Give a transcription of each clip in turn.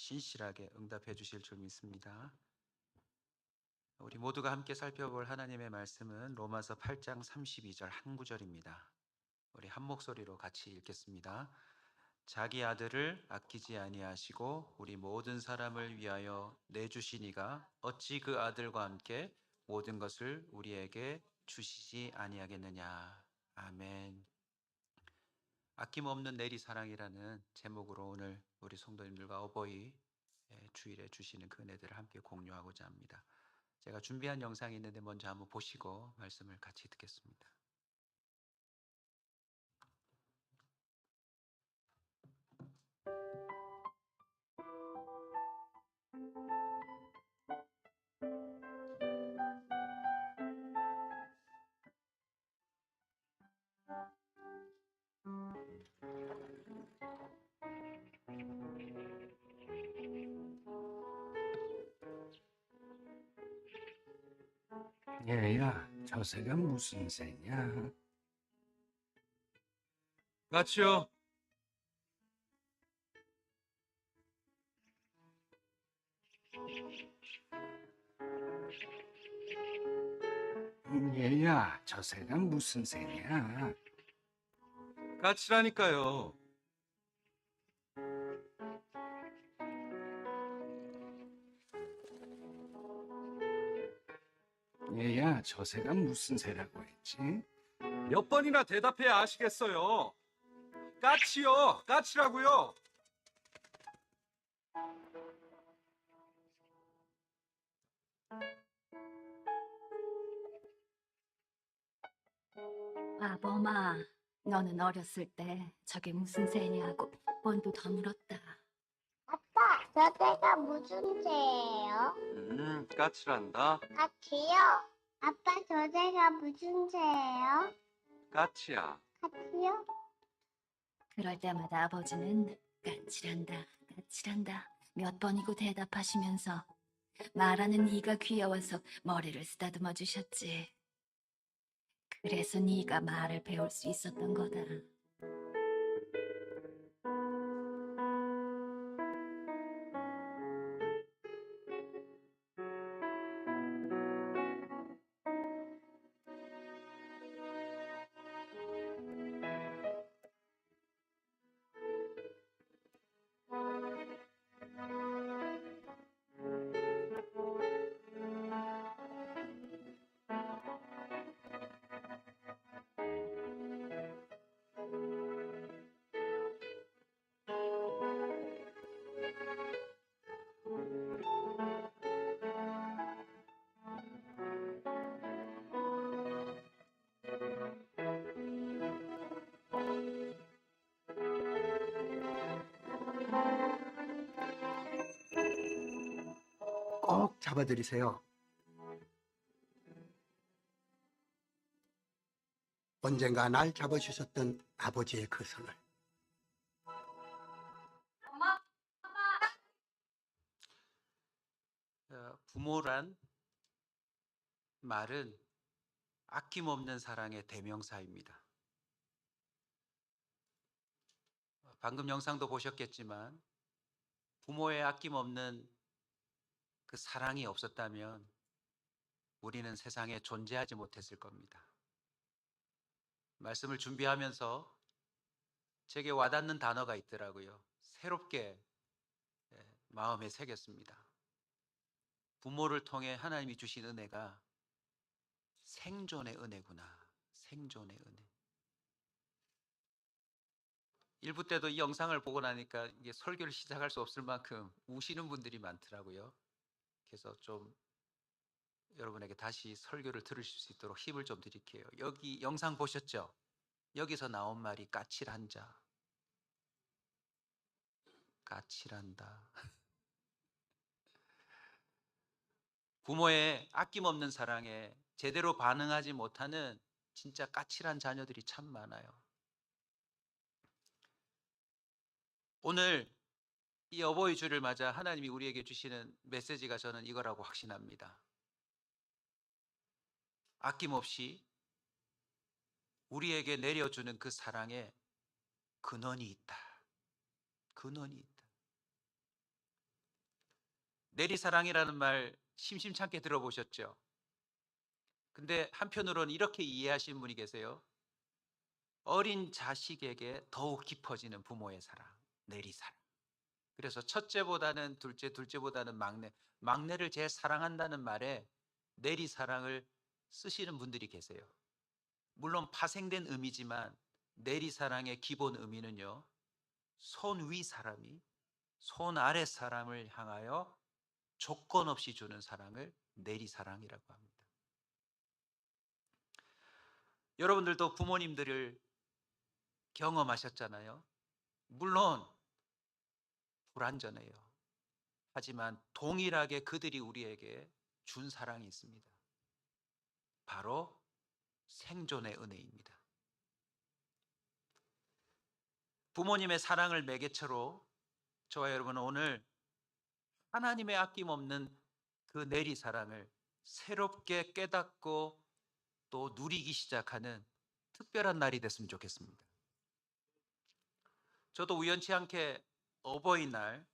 신실하게 응답해 주실 줄 믿습니다. 우리 모두가 함께 살펴볼 하나님의 말씀은 로마서 8장 32절 한 구절입니다. 우리 한 목소리로 같이 읽겠습니다. 자기 아들을 아끼지 아니하시고 우리 모든 사람을 위하여 내주시니가 어찌 그 아들과 함께 모든 것을 우리에게 주시지 아니하겠느냐. 아멘. 아낌없는 내리사랑이라는 제목으로 오늘 우리 성도님들과 어버이 주일에 주시는 그 은혜들을 함께 공유하고자 합니다. 제가 준비한 영상이 있는데 먼저 한번 보시고 말씀을 같이 듣겠습니다. 얘야, 저 새가 무슨 새냐? 같이요. 얘야, 저 새가 무슨 새냐? 같이라니까요. 얘야, 저 새가 무슨 새라고 했지? 몇 번이나 대답해야 아시겠어요. 까치요, 까치라고요. 아범아, 너는 어렸을 때 저게 무슨 새냐고 몇 번도 더 물었다. 아빠, 저 새가 무슨 새예요? 까치란다. 같이요? 아빠, 저 새가 무슨 새예요? 까치야. 같이요? 그럴 때마다 아버지는 까칠한다, 까칠한다 몇 번이고 대답하시면서 말하는 네가 귀여워서 머리를 쓰다듬어 주셨지. 그래서 네가 말을 배울 수 있었던 거다. 꼭 잡아드리세요. 언젠가 날 잡아주셨던 아버지의 그 손을. 부모란 말은 아낌없는 사랑의 대명사입니다. 방금 영상도 보셨겠지만 부모의 아낌없는 그 사랑이 없었다면 우리는 세상에 존재하지 못했을 겁니다. 말씀을 준비하면서 제게 와닿는 단어가 있더라고요. 새롭게 마음에 새겼습니다. 부모를 통해 하나님이 주신 은혜가 생존의 은혜구나. 생존의 은혜. 1부 때도 이 영상을 보고 나니까 이게 설교를 시작할 수 없을 만큼 우시는 분들이 많더라고요. 그래서 좀 여러분에게 다시 설교를 들으실 수 있도록 힘을 좀 드릴게요. 여기 영상 보셨죠? 여기서 나온 말이 까칠한 자. 까칠한다. 부모의 아낌없는 사랑에 제대로 반응하지 못하는 진짜 까칠한 자녀들이 참 많아요. 오늘 이 어버이 주를 맞아 하나님이 우리에게 주시는 메시지가 저는 이거라고 확신합니다. 아낌없이 우리에게 내려주는 그 사랑에 근원이 있다. 근원이 있다. 내리사랑이라는 말 심심찮게 들어보셨죠? 근데 한편으로는 이렇게 이해하시는 분이 계세요. 어린 자식에게 더욱 깊어지는 부모의 사랑, 내리사랑. 그래서 첫째보다는 둘째, 둘째보다는 막내, 막내를 제일 사랑한다는 말에 내리사랑을 쓰시는 분들이 계세요. 물론 파생된 의미지만 내리사랑의 기본 의미는요, 손 위 사람이 손 아래 사람을 향하여 조건 없이 주는 사랑을 내리사랑이라고 합니다. 여러분들도 부모님들을 경험하셨잖아요. 물론 불완전해요. 하지만 동일하게 그들이 우리에게 준 사랑이 있습니다. 바로 생존의 은혜입니다. 부모님의 사랑을 매개체로 저와 여러분은 오늘 하나님의 아낌없는 그 내리사랑을 새롭게 깨닫고 또 누리기 시작하는 특별한 날이 됐으면 좋겠습니다. 저도 우연치 않게 어버이날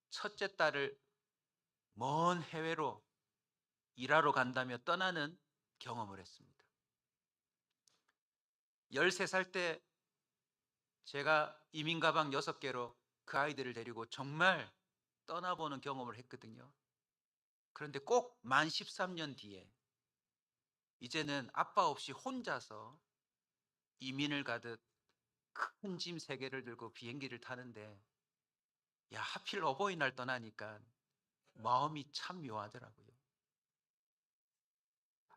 첫째 딸을 먼 해외로 일하러 간다며 떠나는 경험을 했습니다. 13살 때 제가 이민 가방 6개로 그 아이들을 데리고 정말 떠나보는 경험을 했거든요. 그런데 꼭 만 13년 뒤에 이제는 아빠 없이 혼자서 이민을 가듯 큰 짐 3개를 들고 비행기를 타는데, 야, 하필 어버이날 떠나니까 마음이 참 묘하더라고요.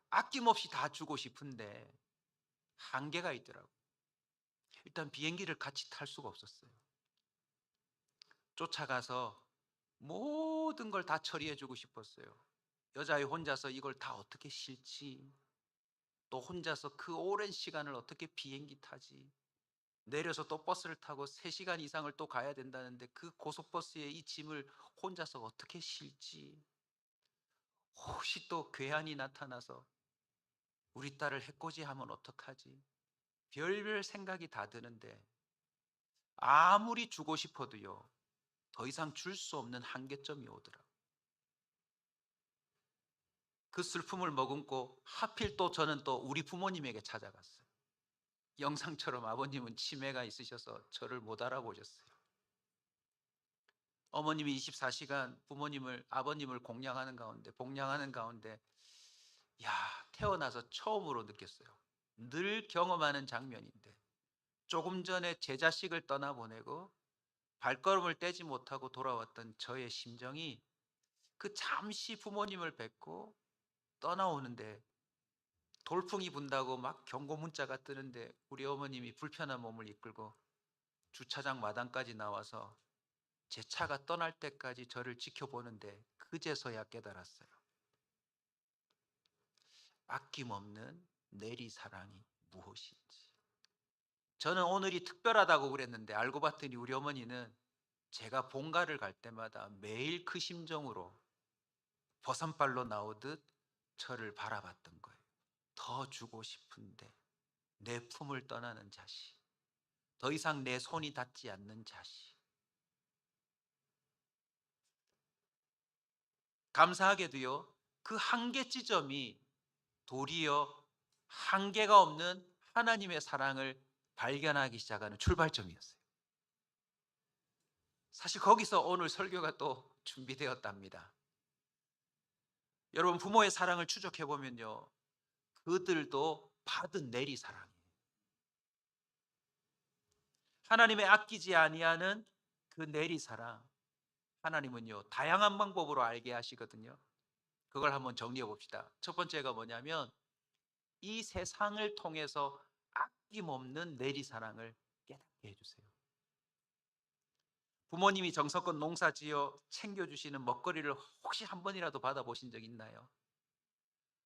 아낌없이 다 주고 싶은데 한계가 있더라고요. 일단 비행기를 같이 탈 수가 없었어요. 쫓아가서 모든 걸 다 처리해 주고 싶었어요. 여자아이 혼자서 이걸 다 어떻게 실지, 또 혼자서 그 오랜 시간을 어떻게 비행기 타지, 내려서 또 버스를 타고 3시간 이상을 또 가야 된다는데 그 고속버스에 이 짐을 혼자서 어떻게 실지, 혹시 또 괴한이 나타나서 우리 딸을 해코지하면 어떡하지, 별별 생각이 다 드는데 아무리 주고 싶어도요, 더 이상 줄 수 없는 한계점이 오더라고요. 그 슬픔을 머금고 하필 또 저는 또 우리 부모님에게 찾아갔어요. 영상처럼 아버님은 치매가 있으셔서 저를 못 알아보셨어요. 어머님이 24시간 아버님을 복양하는 가운데, 야, 태어나서 처음으로 느꼈어요. 늘 경험하는 장면인데 조금 전에 제 자식을 떠나보내고 발걸음을 떼지 못하고 돌아왔던 저의 심정이 그 잠시 부모님을 뵙고 떠나오는데 돌풍이 분다고 막 경고 문자가 뜨는데 우리 어머님이 불편한 몸을 이끌고 주차장 마당까지 나와서 제 차가 떠날 때까지 저를 지켜보는데 그제서야 깨달았어요. 아낌없는 내리사랑이 무엇인지. 저는 오늘이 특별하다고 그랬는데 알고 봤더니 우리 어머니는 제가 본가를 갈 때마다 매일 그 심정으로 버선발로 나오듯 저를 바라봤던 거예요. 더 주고 싶은데 내 품을 떠나는 자식, 더 이상 내 손이 닿지 않는 자식. 감사하게도요, 그 한계 지점이 도리어 한계가 없는 하나님의 사랑을 발견하기 시작하는 출발점이었어요. 사실 거기서 오늘 설교가 또 준비되었답니다. 여러분, 부모의 사랑을 추적해 보면요, 그들도 받은 내리사랑이에요. 하나님의 아끼지 아니하는 그 내리사랑, 하나님은요 다양한 방법으로 알게 하시거든요. 그걸 한번 정리해 봅시다. 첫 번째가 뭐냐면 이 세상을 통해서 아낌없는 내리사랑을 깨닫게 해주세요. 부모님이 정성껏 농사지어 챙겨주시는 먹거리를 혹시 한 번이라도 받아보신 적 있나요?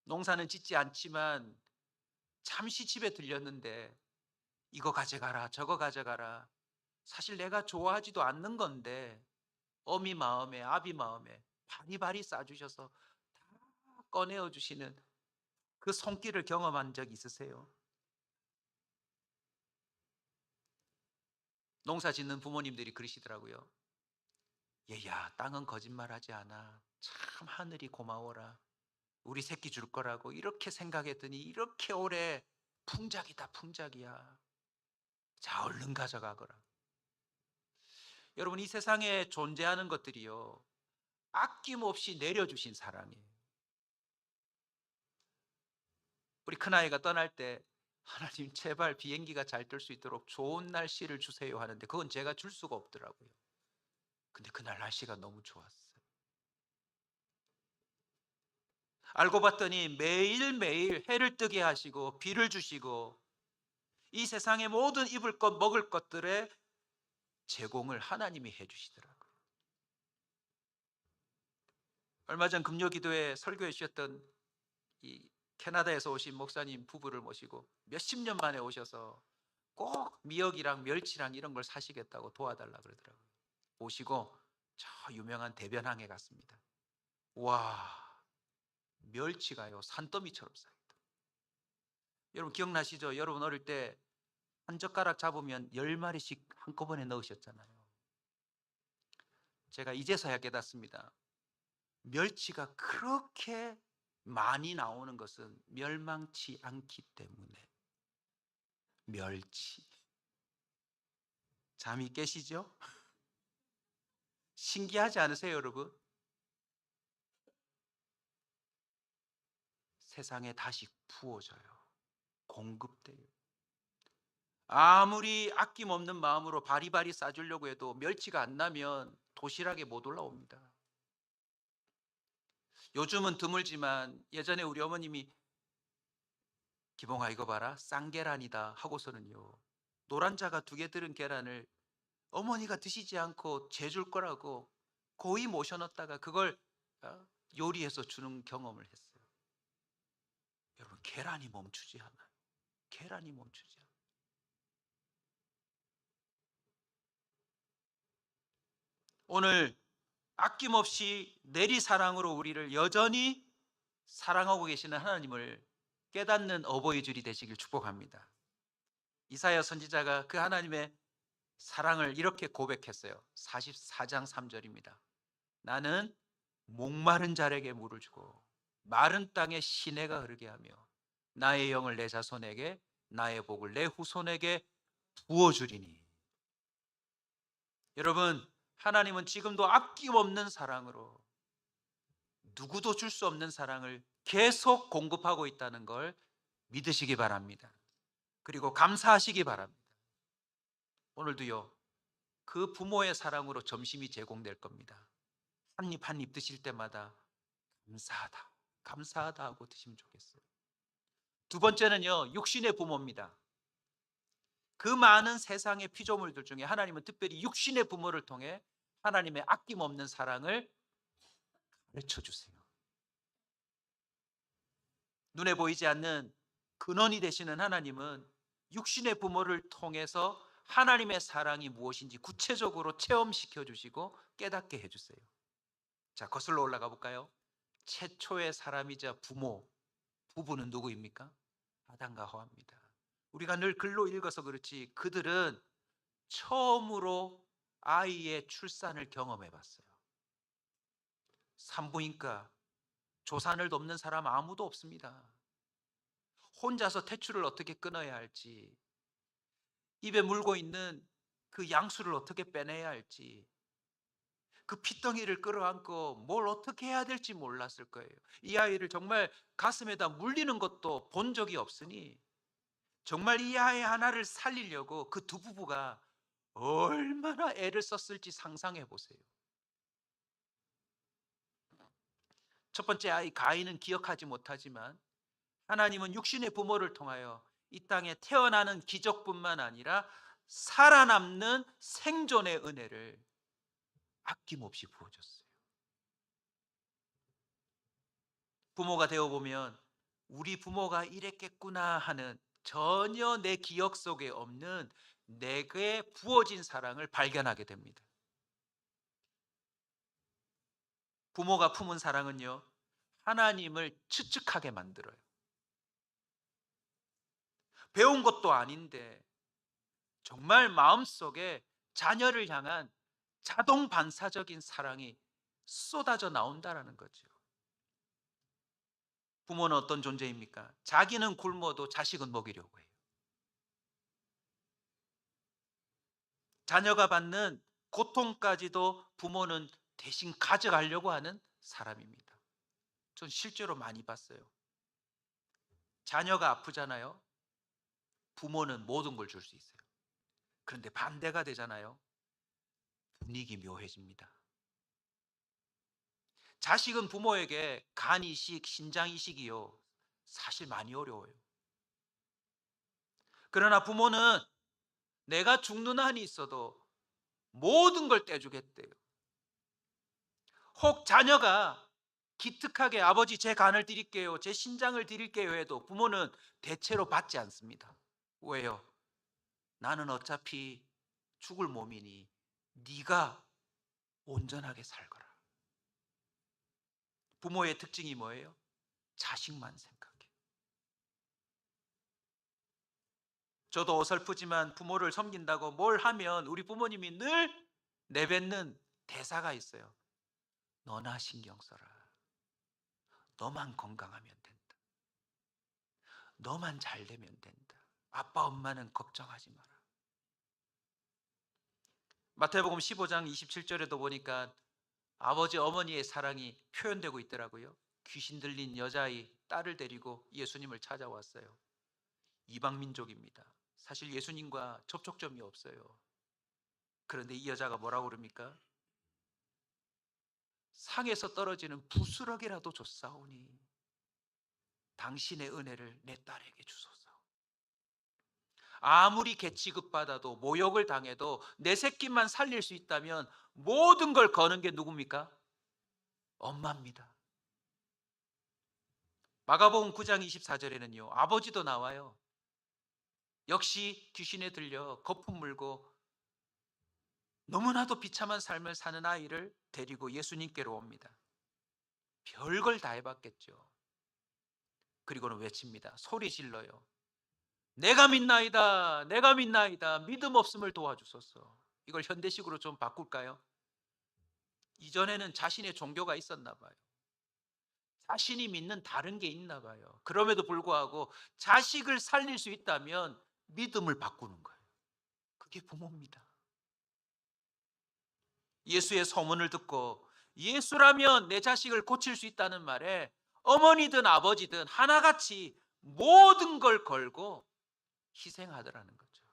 농사는 짓지 않지만 잠시 집에 들렸는데 이거 가져가라 저거 가져가라, 사실 내가 좋아하지도 않는 건데 어미 마음에 아비 마음에 바리바리 싸주셔서 다 꺼내어 주시는 그 손길을 경험한 적 있으세요? 농사 짓는 부모님들이 그러시더라고요. 얘야, 땅은 거짓말하지 않아. 참 하늘이 고마워라. 우리 새끼 줄 거라고 이렇게 생각했더니 이렇게 오래 풍작이다, 풍작이야. 자, 얼른 가져가거라. 여러분, 이 세상에 존재하는 것들이요, 아낌없이 내려주신 사랑이에요. 우리 큰아이가 떠날 때 하나님 제발 비행기가 잘 뜰 수 있도록 좋은 날씨를 주세요 하는데 그건 제가 줄 수가 없더라고요. 근데 그날 날씨가 너무 좋았어요. 알고 봤더니 매일매일 해를 뜨게 하시고 비를 주시고 이 세상의 모든 입을 것 먹을 것들의 제공을 하나님이 해주시더라고요. 얼마 전 금요기도에 설교해 주셨던 이 캐나다에서 오신 목사님 부부를 모시고 몇십 년 만에 오셔서 꼭 미역이랑 멸치랑 이런 걸 사시겠다고 도와달라 그러더라고요. 오시고 저 유명한 대변항에 갔습니다. 와, 멸치가요 산더미처럼 쌓였다. 여러분 기억나시죠? 여러분 어릴 때 한 젓가락 잡으면 10마리씩 한꺼번에 넣으셨잖아요. 제가 이제서야 깨닫습니다. 멸치가 그렇게 많이 나오는 것은 멸망치 않기 때문에. 멸치. 잠이 깨시죠? 신기하지 않으세요, 여러분? 세상에 다시 부어져요. 공급돼요. 아무리 아낌없는 마음으로 바리바리 싸주려고 해도 멸치가 안 나면 도시락에 못 올라옵니다. 요즘은 드물지만 예전에 우리 어머님이 기봉아 이거 봐라 쌍계란이다 하고서는요 노란자가 2개 들은 계란을 어머니가 드시지 않고 재줄 거라고 고이 모셔놨다가 그걸 요리해서 주는 경험을 했어요. 여러분 계란이 멈추지 않아요. 계란이 멈추지 않아요. 오늘 아낌없이 내리사랑으로 우리를 여전히 사랑하고 계시는 하나님을 깨닫는 어버이 줄이 되시길 축복합니다. 이사야 선지자가 그 하나님의 사랑을 이렇게 고백했어요. 44장 3절입니다. 나는 목마른 자에게 물을 주고 마른 땅에 시내가 흐르게 하며 나의 영을 내 자손에게 나의 복을 내 후손에게 부어주리니. 여러분 하나님은 지금도 아낌없는 사랑으로 누구도 줄 수 없는 사랑을 계속 공급하고 있다는 걸 믿으시기 바랍니다. 그리고 감사하시기 바랍니다. 오늘도요 그 부모의 사랑으로 점심이 제공될 겁니다. 한 입 한 입 드실 때마다 감사하다 감사하다 하고 드시면 좋겠어요. 두 번째는요 육신의 부모입니다. 그 많은 세상의 피조물들 중에 하나님은 특별히 육신의 부모를 통해 하나님의 아낌없는 사랑을 가르쳐 주세요. 눈에 보이지 않는 근원이 되시는 하나님은 육신의 부모를 통해서 하나님의 사랑이 무엇인지 구체적으로 체험시켜 주시고 깨닫게 해주세요. 자, 거슬러 올라가 볼까요? 최초의 사람이자 부부는 누구입니까? 아담과 하와입니다. 우리가 늘 글로 읽어서 그렇지 그들은 처음으로 아이의 출산을 경험해 봤어요. 산부인과 조산을 돕는 사람 아무도 없습니다. 혼자서 태출을 어떻게 끊어야 할지, 입에 물고 있는 그 양수를 어떻게 빼내야 할지, 그 핏덩이를 끌어안고 뭘 어떻게 해야 될지 몰랐을 거예요. 이 아이를 정말 가슴에다 물리는 것도 본 적이 없으니 정말 이 아이 하나를 살리려고 그 두 부부가 얼마나 애를 썼을지 상상해 보세요. 첫 번째 아이 가인은 기억하지 못하지만 하나님은 육신의 부모를 통하여 이 땅에 태어나는 기적뿐만 아니라 살아남는 생존의 은혜를 아낌없이 부어줬어요. 부모가 되어보면 우리 부모가 이랬겠구나 하는 전혀 내 기억 속에 없는 내게 부어진 사랑을 발견하게 됩니다. 부모가 품은 사랑은요 하나님을 추측하게 만들어요. 배운 것도 아닌데 정말 마음속에 자녀를 향한 자동 반사적인 사랑이 쏟아져 나온다라는 거죠. 부모는 어떤 존재입니까? 자기는 굶어도 자식은 먹이려고 해요. 자녀가 받는 고통까지도 부모는 대신 가져가려고 하는 사람입니다. 전 실제로 많이 봤어요. 자녀가 아프잖아요. 부모는 모든 걸 줄 수 있어요. 그런데 반대가 되잖아요. 분위기 묘해집니다. 자식은 부모에게 간 이식, 신장 이식이요. 사실 많이 어려워요. 그러나 부모는 내가 죽는 한이 있어도 모든 걸 떼주겠대요. 혹 자녀가 기특하게 아버지 제 간을 드릴게요, 제 신장을 드릴게요 해도 부모는 대체로 받지 않습니다. 왜요? 나는 어차피 죽을 몸이니 네가 온전하게 살거라. 부모의 특징이 뭐예요? 자식만 생각해. 저도 어설프지만 부모를 섬긴다고 뭘 하면 우리 부모님이 늘 내뱉는 대사가 있어요. 너나 신경 써라. 너만 건강하면 된다. 너만 잘 되면 된다. 아빠 엄마는 걱정하지 마라. 마태복음 15장 27절에도 보니까 아버지 어머니의 사랑이 표현되고 있더라고요. 귀신 들린 여자아이 딸을 데리고 예수님을 찾아왔어요. 이방 민족입니다. 사실 예수님과 접촉점이 없어요. 그런데 이 여자가 뭐라고 그럽니까? 상에서 떨어지는 부스러기라도 줬사오니 당신의 은혜를 내 딸에게 주소서. 아무리 개취급받아도 모욕을 당해도 내 새끼만 살릴 수 있다면 모든 걸 거는 게 누굽니까? 엄마입니다. 마가복음 9장 24절에는요 아버지도 나와요. 역시 귀신에 들려 거품 물고 너무나도 비참한 삶을 사는 아이를 데리고 예수님께로 옵니다. 별걸 다 해봤겠죠. 그리고는 외칩니다. 소리 질러요. 내가 믿나이다. 내가 믿나이다. 믿음 없음을 도와주소서. 이걸 현대식으로 좀 바꿀까요? 이전에는 자신의 종교가 있었나 봐요. 자신이 믿는 다른 게 있나 봐요. 그럼에도 불구하고 자식을 살릴 수 있다면 믿음을 바꾸는 거예요. 그게 부모입니다. 예수의 소문을 듣고 예수라면 내 자식을 고칠 수 있다는 말에 어머니든 아버지든 하나같이 모든 걸 걸고 희생하더라는 거죠.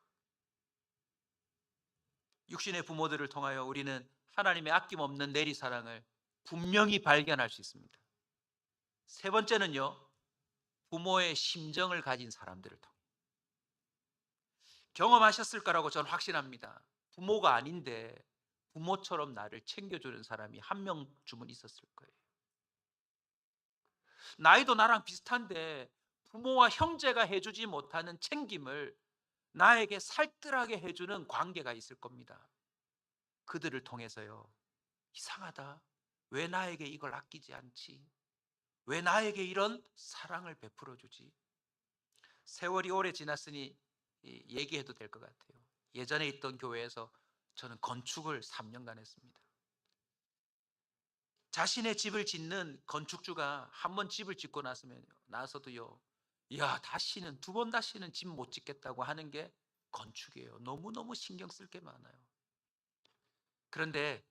육신의 부모들을 통하여 우리는 하나님의 아낌없는 내리사랑을 분명히 발견할 수 있습니다. 세 번째는요, 부모의 심정을 가진 사람들을 통해 경험하셨을 거라고 저는 확신합니다. 부모가 아닌데 부모처럼 나를 챙겨주는 사람이 한 명쯤은 있었을 거예요. 나이도 나랑 비슷한데 부모와 형제가 해주지 못하는 챙김을 나에게 살뜰하게 해주는 관계가 있을 겁니다. 그들을 통해서요, 이상하다. 왜 나에게 이걸 아끼지 않지? 왜 나에게 이런 사랑을 베풀어 주지? 세월이 오래 지났으니 얘기해도 될 것 같아요. 예전에 있던 교회에서 저는 건축을 3년간 했습니다. 자신의 집을 짓는 건축주가 한 번 집을 짓고 나서도요, 야, 다시는 두 번 다시는 집 못 짓겠다고 하는 게 건축이에요. 너무너무 신경 쓸 게 많아요. 그런데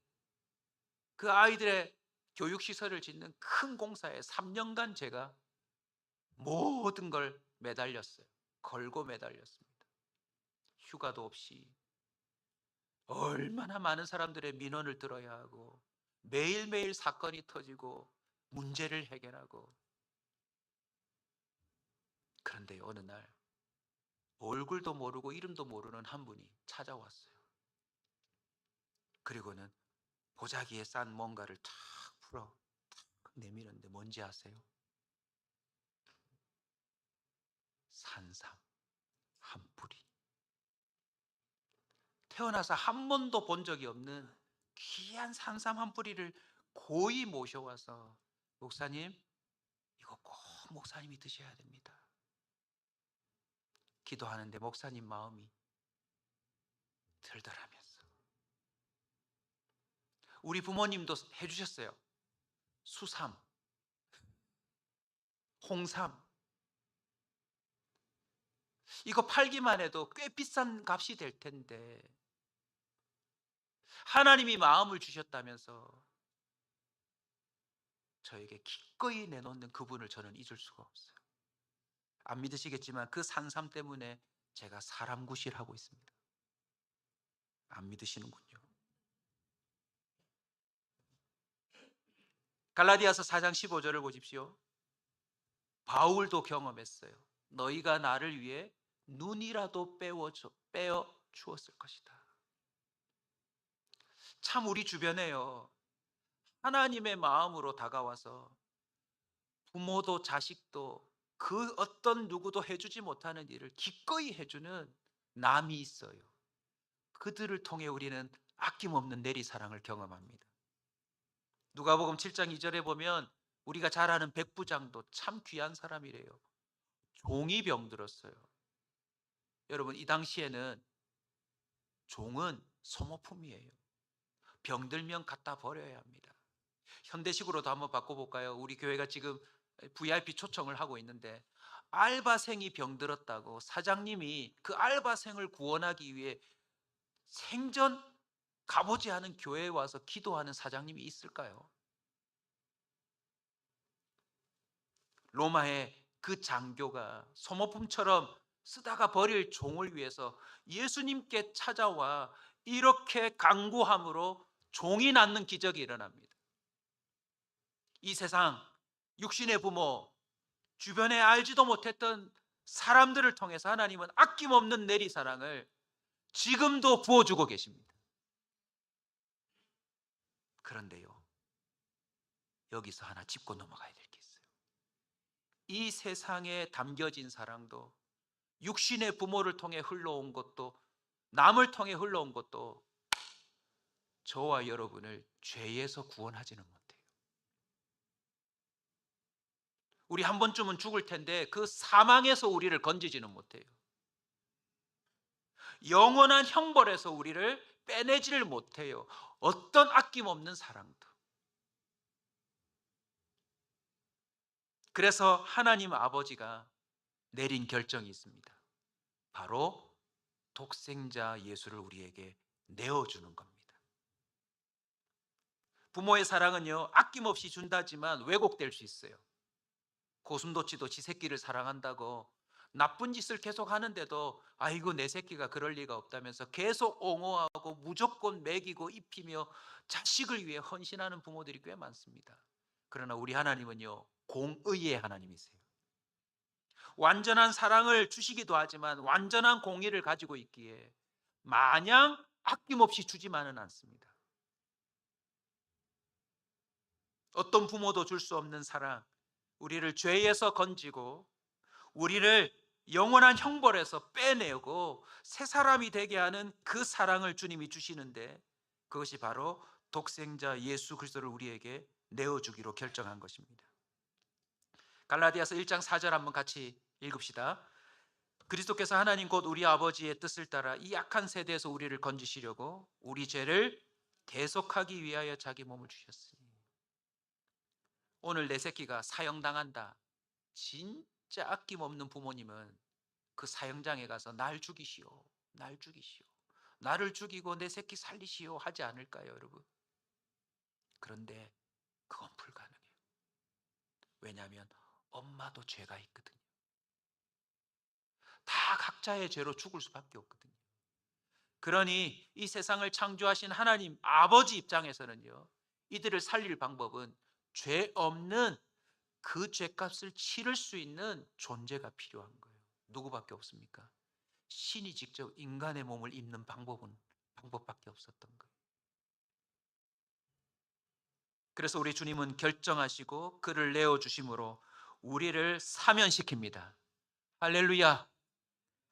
그 아이들의 교육시설을 짓는 큰 공사에 3년간 제가 모든 걸 매달렸어요. 걸고 매달렸습니다. 휴가도 없이 얼마나 많은 사람들의 민원을 들어야 하고 매일매일 사건이 터지고 문제를 해결하고. 그런데 어느 날 얼굴도 모르고 이름도 모르는 한 분이 찾아왔어요. 그리고는 보자기에 싼 뭔가를 탁 풀어 탁 내미는데 뭔지 아세요? 산삼 한 뿌리. 태어나서 한 번도 본 적이 없는 귀한 산삼 한 뿌리를 고이 모셔와서 목사님, 이거 꼭 목사님이 드셔야 됩니다. 기도하는데 목사님 마음이 들더라면서 우리 부모님도 해주셨어요. 수삼, 홍삼. 이거 팔기만 해도 꽤 비싼 값이 될 텐데 하나님이 마음을 주셨다면서 저에게 기꺼이 내놓는 그분을 저는 잊을 수가 없어요. 안 믿으시겠지만 그 산삼 때문에 제가 사람 구실하고 있습니다. 안 믿으시는군요. 갈라디아서 4장 15절을 보십시오. 바울도 경험했어요. 너희가 나를 위해 눈이라도 빼어 주었을 것이다. 참 우리 주변에요, 하나님의 마음으로 다가와서 부모도 자식도 그 어떤 누구도 해주지 못하는 일을 기꺼이 해주는 남이 있어요. 그들을 통해 우리는 아낌없는 내리사랑을 경험합니다. 누가복음 7장 2절에 보면 우리가 잘 아는 백부장도 참 귀한 사람이래요. 종이 병들었어요. 여러분, 이 당시에는 종은 소모품이에요. 병들면 갖다 버려야 합니다. 현대식으로도 한번 바꿔볼까요? 우리 교회가 지금 VIP 초청을 하고 있는데 알바생이 병들었다고 사장님이 그 알바생을 구원하기 위해 생전 가보지 않은 교회에 와서 기도하는 사장님이 있을까요? 로마의 그 장교가 소모품처럼 쓰다가 버릴 종을 위해서 예수님께 찾아와 이렇게 간구함으로 종이 낫는 기적이 일어납니다. 이 세상 육신의 부모, 주변에 알지도 못했던 사람들을 통해서 하나님은 아낌없는 내리사랑을 지금도 부어주고 계십니다. 그런데요, 여기서 하나 짚고 넘어가야 될 게 있어요. 이 세상에 담겨진 사랑도, 육신의 부모를 통해 흘러온 것도, 남을 통해 흘러온 것도 저와 여러분을 죄에서 구원하지는 못해요. 우리 한 번쯤은 죽을 텐데 그 사망에서 우리를 건지지는 못해요. 영원한 형벌에서 우리를 빼내지를 못해요. 어떤 아낌없는 사랑도. 그래서 하나님 아버지가 내린 결정이 있습니다. 바로 독생자 예수를 우리에게 내어주는 겁니다. 부모의 사랑은요, 아낌없이 준다지만 왜곡될 수 있어요. 고슴도치도 지 새끼를 사랑한다고 나쁜 짓을 계속 하는데도 아이고 내 새끼가 그럴 리가 없다면서 계속 옹호하고 무조건 먹이고 입히며 자식을 위해 헌신하는 부모들이 꽤 많습니다. 그러나 우리 하나님은요, 공의의 하나님이세요. 완전한 사랑을 주시기도 하지만 완전한 공의를 가지고 있기에 마냥 아낌없이 주지만은 않습니다. 어떤 부모도 줄 수 없는 사랑, 우리를 죄에서 건지고 우리를 영원한 형벌에서 빼내고 새 사람이 되게 하는 그 사랑을 주님이 주시는데, 그것이 바로 독생자 예수 그리스도를 우리에게 내어주기로 결정한 것입니다. 갈라디아서 1장 4절 한번 같이 읽읍시다. 그리스도께서 하나님 곧 우리 아버지의 뜻을 따라 이 악한 세대에서 우리를 건지시려고 우리 죄를 대속하기 위하여 자기 몸을 주셨으니. 오늘 내 새끼가 사형당한다, 진짜 아낌없는 부모님은 그 사형장에 가서 날 죽이시오, 날 죽이시오, 나를 죽이고 내 새끼 살리시오 하지 않을까요, 여러분? 그런데 그건 불가능해요. 왜냐하면 엄마도 죄가 있거든요. 다 각자의 죄로 죽을 수밖에 없거든요. 그러니 이 세상을 창조하신 하나님 아버지 입장에서는요, 이들을 살릴 방법은 죄 없는 그 죄값을 치를 수 있는 존재가 필요한 거예요. 누구밖에 없습니까? 신이 직접 인간의 몸을 입는 방법밖에 없었던 거예요. 그래서 우리 주님은 결정하시고 그를 내어주심으로 우리를 사면시킵니다. 할렐루야,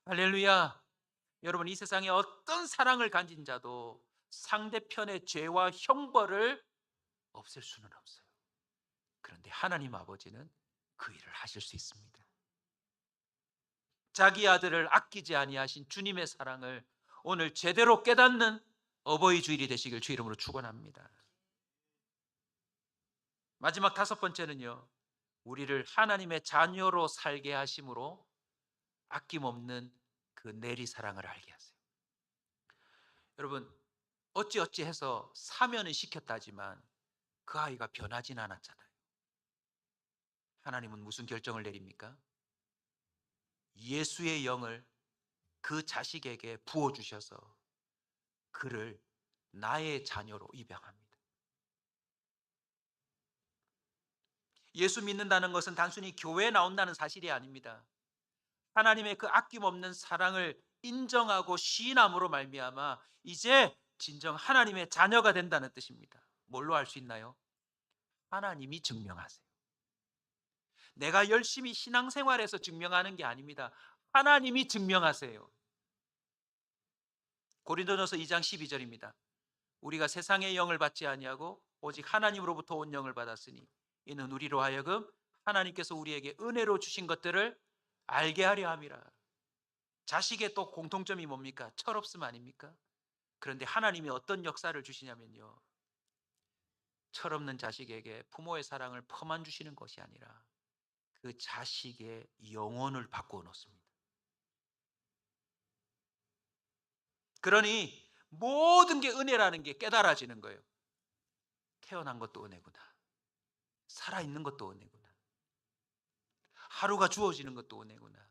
할렐루야. 여러분, 이 세상에 어떤 사랑을 가진 자도 상대편의 죄와 형벌을 없앨 수는 없어요. 그런데 하나님 아버지는 그 일을 하실 수 있습니다. 자기 아들을 아끼지 아니하신 주님의 사랑을 오늘 제대로 깨닫는 어버이 주일이 되시길 주 이름으로 축원합니다. 마지막 다섯 번째는요. 우리를 하나님의 자녀로 살게 하심으로 아낌없는 그 내리 사랑을 알게 하세요. 여러분, 어찌어찌해서 사면은 시켰다지만 그 아이가 변하진 않았잖아요. 하나님은 무슨 결정을 내립니까? 예수의 영을 그 자식에게 부어주셔서 그를 나의 자녀로 입양합니다. 예수 믿는다는 것은 단순히 교회에 나온다는 사실이 아닙니다. 하나님의 그 아낌없는 사랑을 인정하고 시인함으로 말미암아 이제 진정 하나님의 자녀가 된다는 뜻입니다. 뭘로 알 수 있나요? 하나님이 증명하세요. 내가 열심히 신앙생활에서 증명하는 게 아닙니다. 하나님이 증명하세요. 고린도전서 2장 12절입니다. 우리가 세상의 영을 받지 아니하고 오직 하나님으로부터 온 영을 받았으니 이는 우리로 하여금 하나님께서 우리에게 은혜로 주신 것들을 알게 하려 함이라. 자식의 또 공통점이 뭡니까? 철없음 아닙니까? 그런데 하나님이 어떤 역사를 주시냐면요, 철없는 자식에게 부모의 사랑을 퍼만 주시는 것이 아니라 그 자식의 영혼을 바꾸어 놓습니다. 그러니 모든 게 은혜라는 게 깨달아지는 거예요. 태어난 것도 은혜구나, 살아있는 것도 은혜구나, 하루가 주어지는 것도 은혜구나.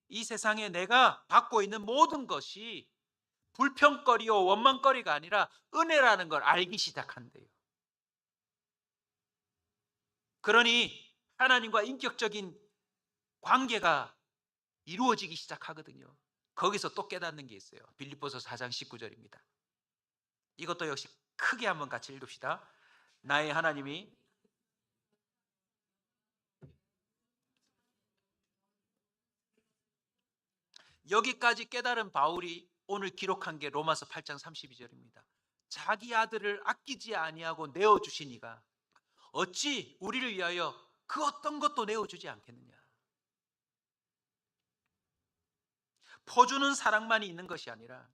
이 세상에 내가 받고 있는 모든 것이 불평거리요 원망거리가 아니라 은혜라는 걸 알기 시작한대요. 그러니 하나님과 인격적인 관계가 이루어지기 시작하거든요. 거기서 또 깨닫는 게 있어요. 빌립보서 4장 19절입니다. 이것도 역시 크게 한번 같이 읽읍시다. 나의 하나님이 여기까지 깨달은 바울이 오늘 기록한 게 로마서 8장 32절입니다. 자기 아들을 아끼지 아니하고 내어주시니가 어찌 우리를 위하여 그 어떤 것도 내어주지 않겠느냐. 퍼주는 사랑만이 있는 것이 아니라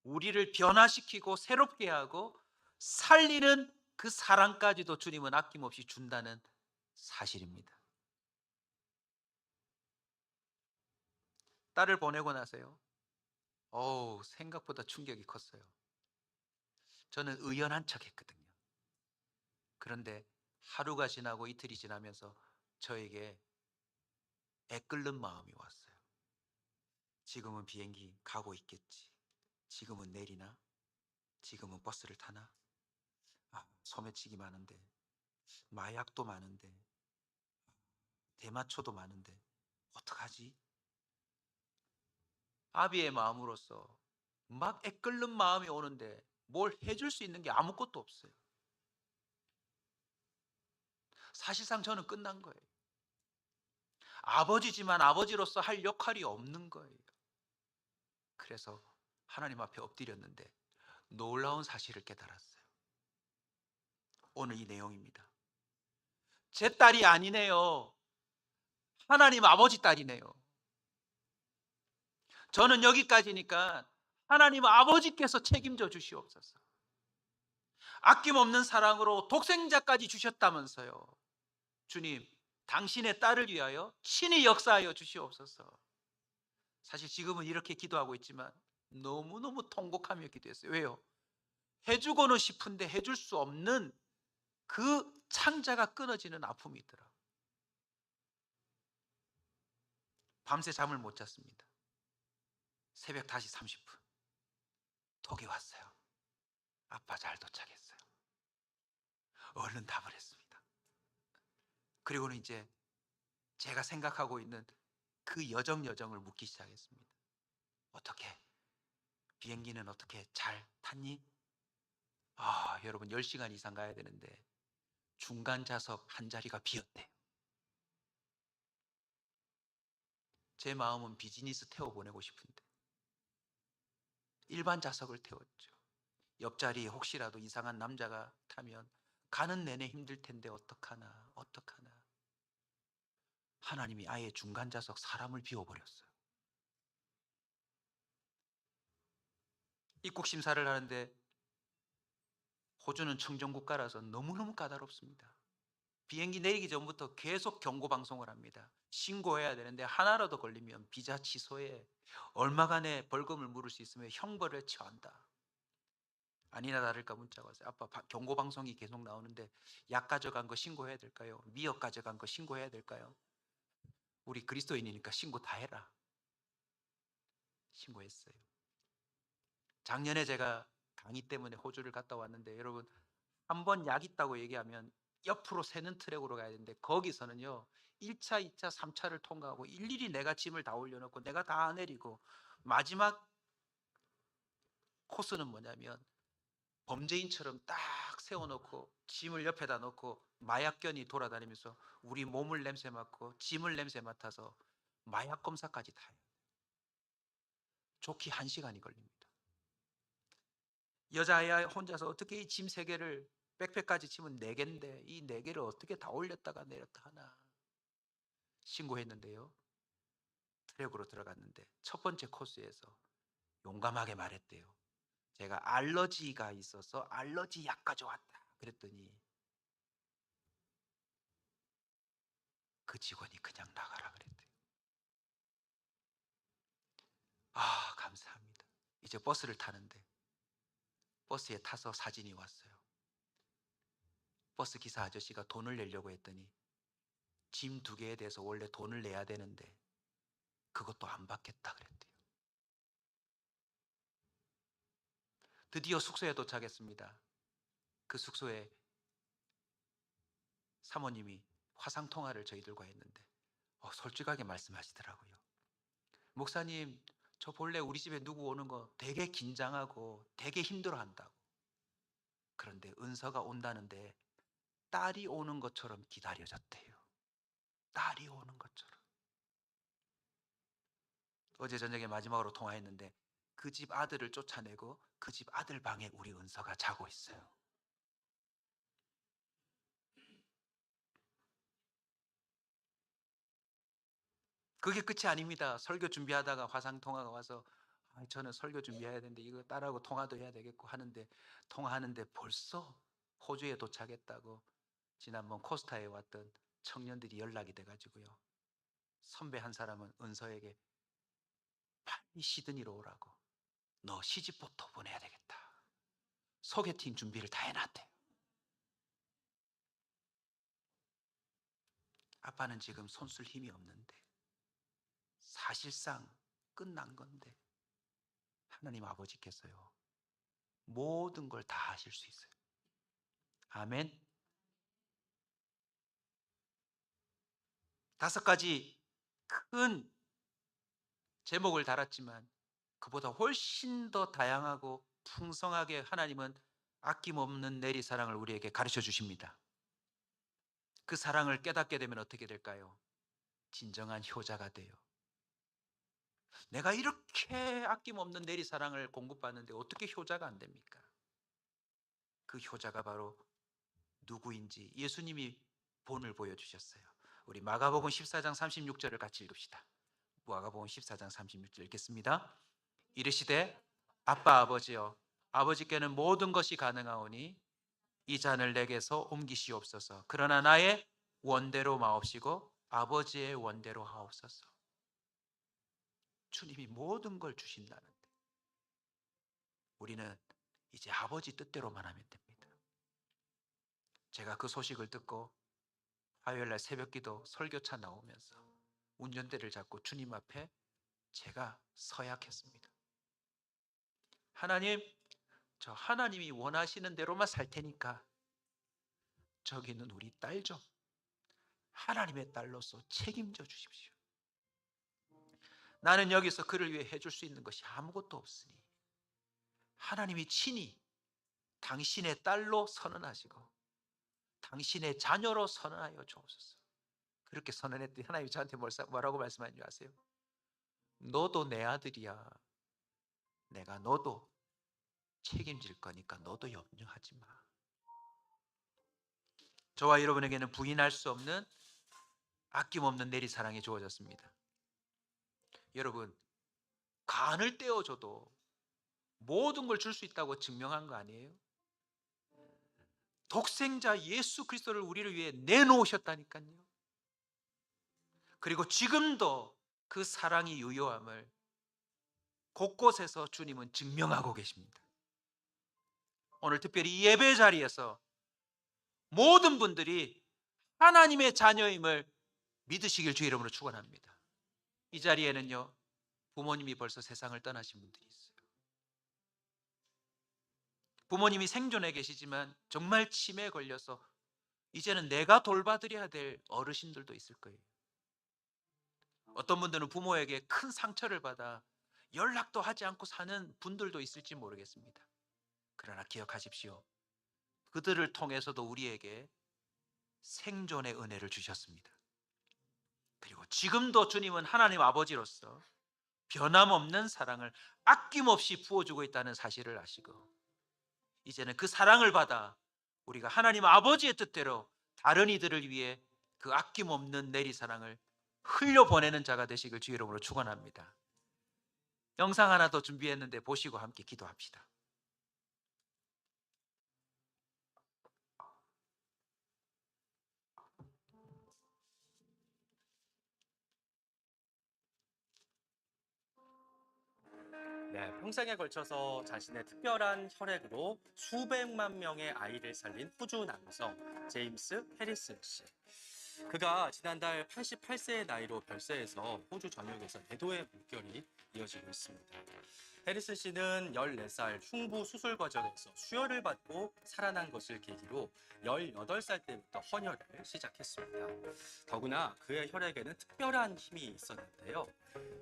우리를 변화시키고 새롭게 하고 살리는 그 사랑까지도 주님은 아낌없이 준다는 사실입니다. 딸을 보내고 나서요, 생각보다 충격이 컸어요. 저는 의연한 척 했거든요. 그런데 하루가 지나고 이틀이 지나면서 저에게 애끓는 마음이 왔어요. 지금은 비행기 가고 있겠지. 지금은 내리나? 지금은 버스를 타나? 소매치기 많은데, 마약도 많은데, 대마초도 많은데 어떡하지? 아비의 마음으로서 막 애끓는 마음이 오는데 뭘 해줄 수 있는 게 아무것도 없어요. 사실상 저는 끝난 거예요. 아버지지만 아버지로서 할 역할이 없는 거예요. 그래서 하나님 앞에 엎드렸는데 놀라운 사실을 깨달았어요. 오늘 이 내용입니다. 제 딸이 아니네요. 하나님 아버지 딸이네요. 저는 여기까지니까 하나님 아버지께서 책임져 주시옵소서. 아낌없는 사랑으로 독생자까지 주셨다면서요. 주님, 당신의 딸을 위하여 친히 역사하여 주시옵소서. 사실 지금은 이렇게 기도하고 있지만 너무너무 통곡하며 기도했어요. 왜요? 해주고는 싶은데 해줄 수 없는 그 창자가 끊어지는 아픔이 있더라고요. 밤새 잠을 못 잤습니다. 새벽 5시 30분 톡이 왔어요. 아빠 잘 도착했어요. 얼른 답을 했습니다. 그리고는 이제 제가 생각하고 있는 그 여정을 묻기 시작했습니다. 어떻게? 비행기는 어떻게 잘 탔니? 여러분 10시간 이상 가야 되는데 중간 좌석 한 자리가 비었대요. 제 마음은 비즈니스 태워보내고 싶은데 일반 좌석을 태웠죠. 옆자리에 혹시라도 이상한 남자가 타면 가는 내내 힘들 텐데 어떡하나. 하나님이 아예 중간 좌석 사람을 비워버렸어요. 입국 심사를 하는데 호주는 청정국가라서 너무너무 까다롭습니다. 비행기 내리기 전부터 계속 경고 방송을 합니다. 신고해야 되는데 하나라도 걸리면 비자 취소에 얼마간의 벌금을 물을 수 있으며 형벌을 처한다. 아니나 다를까 문자가 왔어요. 아빠 경고 방송이 계속 나오는데 약 가져간 거 신고해야 될까요? 미역 가져간 거 신고해야 될까요? 우리 그리스도인이니까 신고 다 해라. 신고했어요. 작년에 제가 강의 때문에 호주를 갔다 왔는데 여러분 한 번 약 있다고 얘기하면 옆으로 새는 트랙으로 가야 되는데 거기서는요 1차, 2차, 3차를 통과하고 일일이 내가 짐을 다 올려놓고 내가 다 내리고 마지막 코스는 뭐냐면 범죄인처럼 딱 세워놓고 짐을 옆에다 놓고 마약견이 돌아다니면서 우리 몸을 냄새 맡고 짐을 냄새 맡아서 마약 검사까지 다 해요. 좋기 1시간이 걸립니다. 여자아이 혼자서 어떻게 이 짐 3개를 백팩까지 치면 4개인데 이 4개를 어떻게 다 올렸다가 내렸다 하나. 신고했는데요. 트랙으로 들어갔는데 첫 번째 코스에서 용감하게 말했대요. 제가 알러지가 있어서 알러지 약 가져왔다. 그랬더니 그 직원이 그냥 나가라 그랬대요. 아, 감사합니다. 이제 버스를 타는데 버스에 타서 사진이 왔어요. 버스 기사 아저씨가 돈을 내려고 했더니 짐 2개에 대해서 원래 돈을 내야 되는데 그것도 안 받겠다 그랬대요. 드디어 숙소에 도착했습니다. 그 숙소에 사모님이 화상통화를 저희들과 했는데 솔직하게 말씀하시더라고요. 목사님, 저 본래 우리 집에 누구 오는 거 되게 긴장하고 되게 힘들어한다고. 그런데 은서가 온다는데 딸이 오는 것처럼 기다려졌대요. 딸이 오는 것처럼. 어제 저녁에 마지막으로 통화했는데 그 집 아들을 쫓아내고 그 집 아들 방에 우리 은서가 자고 있어요. 그게 끝이 아닙니다. 설교 준비하다가 화상통화가 와서 저는 설교 준비해야 되는데 이거 딸하고 통화도 해야 되겠고 하는데 통화하는데 벌써 호주에 도착했다고 지난번 코스타에 왔던 청년들이 연락이 돼가지고요. 선배 한 사람은 은서에게 빨리 시드니로 오라고. 너 시집부터 보내야 되겠다. 소개팅 준비를 다 해놨대요. 아빠는 지금 손쓸 힘이 없는데 사실상 끝난 건데 하나님 아버지께서요 모든 걸 다 하실 수 있어요. 아멘. 5가지 큰 제목을 달았지만 그보다 훨씬 더 다양하고 풍성하게 하나님은 아낌없는 내리사랑을 우리에게 가르쳐 주십니다. 그 사랑을 깨닫게 되면 어떻게 될까요? 진정한 효자가 돼요. 내가 이렇게 아낌없는 내리사랑을 공급받는데 어떻게 효자가 안 됩니까? 그 효자가 바로 누구인지 예수님이 본을 보여주셨어요. 우리 마가복음 14장 36절을 같이 읽읍시다. 마가복음 14장 36절 읽겠습니다. 이르시되 아빠 아버지여 아버지께는 모든 것이 가능하오니 이 잔을 내게서 옮기시옵소서. 그러나 나의 원대로 마옵시고 아버지의 원대로 하옵소서. 주님이 모든 걸 주신다는데 우리는 이제 아버지 뜻대로만 하면 됩니다. 제가 그 소식을 듣고 화요일날 새벽기도 설교차 나오면서 운전대를 잡고 주님 앞에 제가 서약했습니다. 하나님, 저 하나님이 원하시는 대로만 살 테니까 저기는 우리 딸 좀 하나님의 딸로서 책임져 주십시오. 나는 여기서 그를 위해 해줄 수 있는 것이 아무것도 없으니 하나님이 친히 당신의 딸로 선언하시고 당신의 자녀로 선언하여 주옵소서. 그렇게 선언했더니 하나님이 저한테 뭐라고 말씀하는지 아세요? 너도 내 아들이야. 내가 너도 책임질 거니까 너도 염려하지 마. 저와 여러분에게는 부인할 수 없는 아낌없는 내리사랑이 주어졌습니다. 여러분, 간을 떼어줘도 모든 걸 줄 수 있다고 증명한 거 아니에요? 독생자 예수 그리스도를 우리를 위해 내놓으셨다니까요. 그리고 지금도 그 사랑이 유효함을 곳곳에서 주님은 증명하고 계십니다. 오늘 특별히 이 예배 자리에서 모든 분들이 하나님의 자녀임을 믿으시길 주의 이름으로 축원합니다. 이 자리에는요, 부모님이 벌써 세상을 떠나신 분들이 있어요. 부모님이 생존해 계시지만 정말 치매에 걸려서 이제는 내가 돌봐드려야 될 어르신들도 있을 거예요. 어떤 분들은 부모에게 큰 상처를 받아 연락도 하지 않고 사는 분들도 있을지 모르겠습니다. 그러나 기억하십시오. 그들을 통해서도 우리에게 생존의 은혜를 주셨습니다. 그리고 지금도 주님은 하나님 아버지로서 변함없는 사랑을 아낌없이 부어주고 있다는 사실을 아시고, 이제는 그 사랑을 받아 우리가 하나님 아버지의 뜻대로 다른 이들을 위해 그 아낌없는 내리사랑을 흘려보내는 자가 되시길 주의 이름으로 축원합니다. 영상 하나 더 준비했는데 보시고 함께 기도합시다. 네, 평생에 걸쳐서 자신의 특별한 혈액으로 수백만 명의 아이를 살린 호주 남성 제임스 해리슨 씨. 그가 지난달 88세의 나이로 별세해서 호주 전역에서 대도의 물결이 이어지고 있습니다. 해리슨 씨는 14살 흉부 수술 과정에서 수혈을 받고 살아난 것을 계기로 18살 때부터 헌혈을 시작했습니다. 더구나 그의 혈액에는 특별한 힘이 있었는데요.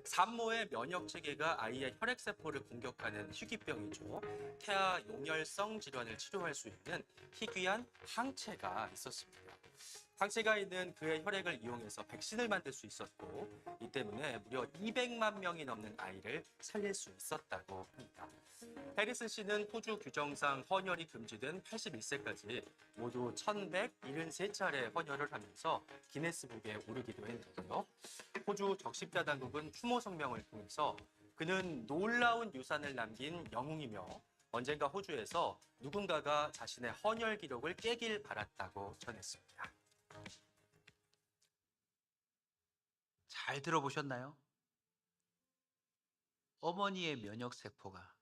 산모의 면역 체계가 아이의 혈액세포를 공격하는 희귀병이죠. 태아 용혈성 질환을 치료할 수 있는 희귀한 항체가 있었습니다. 항체가 있는 그의 혈액을 이용해서 백신을 만들 수 있었고, 이 때문에 무려 200만 명이 넘는 아이를 살릴 수 있었다고 합니다. 해리슨 씨는 호주 규정상 헌혈이 금지된 81세까지 모두 1173차례 헌혈을 하면서 기네스북에 오르기도 했는데요. 호주 적십자 당국은 추모 성명을 통해서 그는 놀라운 유산을 남긴 영웅이며 언젠가 호주에서 누군가가 자신의 헌혈 기록을 깨길 바랐다고 전했습니다. 잘 들어보셨나요? 어머니의 면역세포가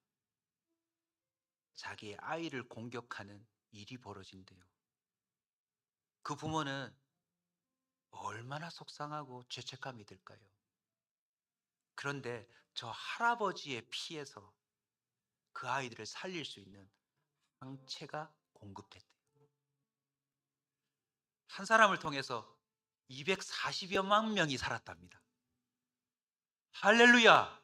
자기의 아이를 공격하는 일이 벌어진대요. 그 부모는 얼마나 속상하고 죄책감이 들까요? 그런데 저 할아버지의 피에서 그 아이들을 살릴 수 있는 항체가 공급됐대요. 한 사람을 통해서 240여만 명이 살았답니다. 할렐루야!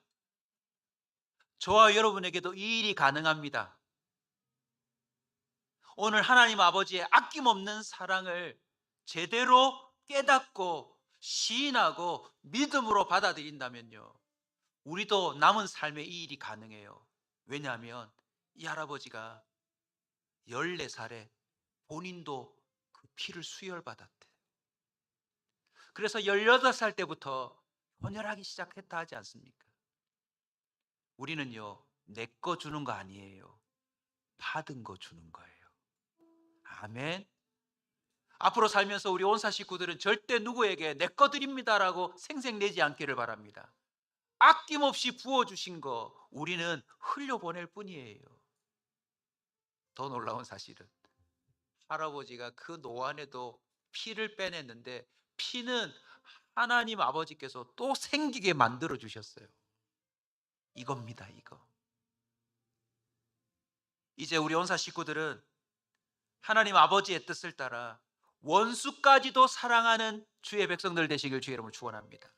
저와 여러분에게도 이 일이 가능합니다. 오늘 하나님 아버지의 아낌없는 사랑을 제대로 깨닫고 시인하고 믿음으로 받아들인다면요, 우리도 남은 삶에 이 일이 가능해요. 왜냐하면 이 할아버지가 14살에 본인도 그 피를 수혈받았대. 그래서 18살 때부터 헌혈하기 시작했다 하지 않습니까? 우리는요, 내 거 주는 거 아니에요. 받은 거 주는 거예요. 아멘. 앞으로 살면서 우리 온사 식구들은 절대 누구에게 내 거 드립니다라고 생색내지 않기를 바랍니다. 아낌없이 부어주신 거 우리는 흘려보낼 뿐이에요. 더 놀라운 사실은 할아버지가 그 노안에도 피를 빼냈는데 피는 하나님 아버지께서 또 생기게 만들어 주셨어요. 이겁니다, 이거. 이제 우리 온사 식구들은 하나님 아버지의 뜻을 따라 원수까지도 사랑하는 주의 백성들 되시길 주의 이름으로 축원합니다.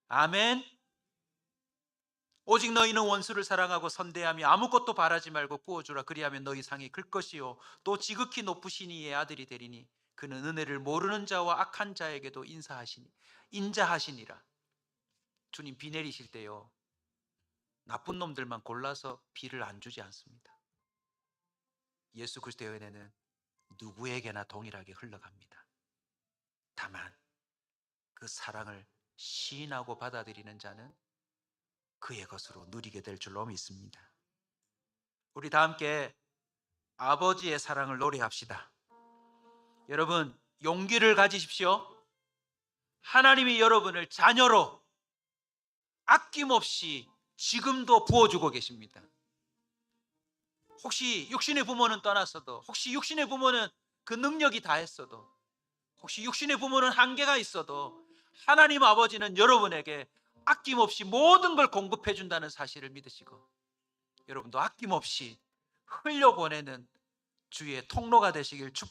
아멘. 오직 너희는 원수를 사랑하고 선대하며 아무것도 바라지 말고 구워주라. 그리하면 너희 상이 클 것이요 또 지극히 높으신 이의 아들이 되리니 그는 은혜를 모르는 자와 악한 자에게도 인자하시니라. 주님 비 내리실 때요, 나쁜 놈들만 골라서 비를 안 주지 않습니다. 예수 그리스도의 은혜는 누구에게나 동일하게 흘러갑니다. 다만 그 사랑을 시인하고 받아들이는 자는 그의 것으로 누리게 될 줄로 믿습니다. 우리 다 함께 아버지의 사랑을 노래합시다. 여러분, 용기를 가지십시오. 하나님이 여러분을 자녀로 아낌없이 지금도 부어주고 계십니다. 혹시 육신의 부모는 떠났어도, 혹시 육신의 부모는 그 능력이 다했어도, 혹시 육신의 부모는 한계가 있어도 하나님 아버지는 여러분에게 아낌없이 모든 걸 공급해 준다는 사실을 믿으시고, 여러분도 아낌없이 흘려보내는 주의 통로가 되시길 축복합니다.